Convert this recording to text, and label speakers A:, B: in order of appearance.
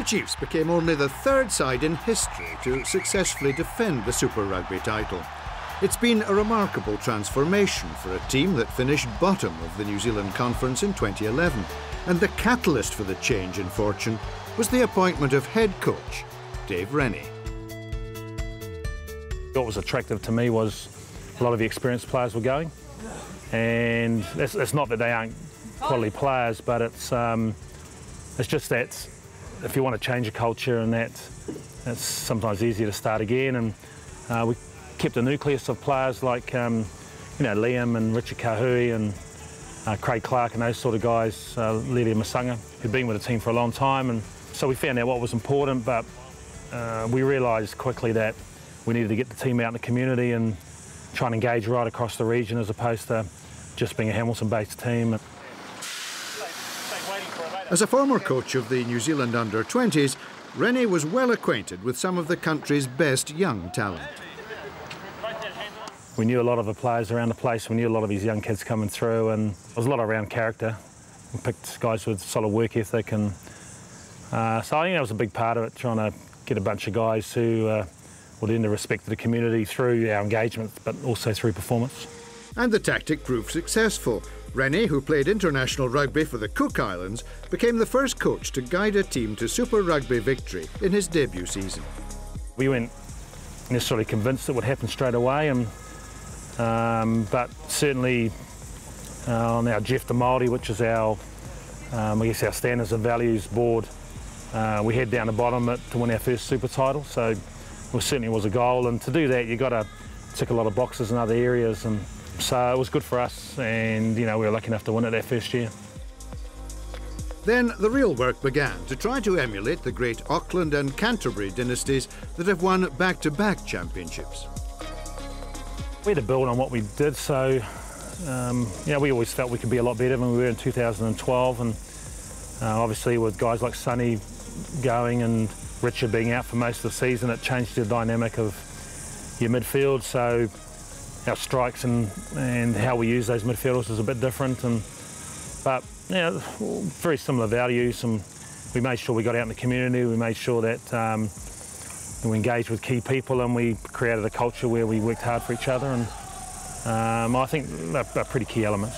A: Chiefs became only the third side in history to successfully defend the Super Rugby title. It's been a remarkable transformation for a team that finished bottom of the New Zealand Conference in 2011. And the catalyst for the change in fortune was the appointment of head coach Dave Rennie.
B: What was attractive to me was a lot of the experienced players were going. And it's not that they aren't quality players, but it's just that if you want to change a culture, and it's sometimes easier to start again. And we kept a nucleus of players like Liam and Richard Kahui and Craig Clark and those sort of guys, Lelia Masanga, who'd been with the team for a long time. And so we found out what was important, but we realised quickly that we needed to get the team out in the community and try and engage right across the region as opposed to just being a Hamilton-based team.
A: As a former coach of the New Zealand under-20s, Rennie was well acquainted with some of the country's best young talent.
B: We knew a lot of the players around the place, we knew a lot of these young kids coming through, and there was a lot around character. We picked guys with solid work ethic, and so I think that was a big part of it, trying to get a bunch of guys who would earn the respect of the community through our engagement, but also through performance.
A: And the tactic proved successful. Rennie, who played international rugby for the Cook Islands, became the first coach to guide a team to Super Rugby victory in his debut season.
B: We weren't necessarily convinced it would happen straight away, but certainly on our Jeff the Māori, which is our, I guess, our standards and values board, we head down the bottom to win our first Super title, so it certainly was a goal, and to do that you've got to tick a lot of boxes in other areas, and so it was good for us, and we were lucky enough to win it that first year.
A: Then the real work began to try to emulate the great Auckland and Canterbury dynasties that have won back-to-back championships.
B: We had to build on what we did, so we always felt we could be a lot better than we were in 2012, and obviously with guys like Sonny going and Richard being out for most of the season, it changed the dynamic of your midfield, so our strikes and how we use those midfielders is a bit different, but very similar values, and we made sure we got out in the community, we made sure that we engaged with key people, and we created a culture where we worked hard for each other, and I think they're pretty key elements.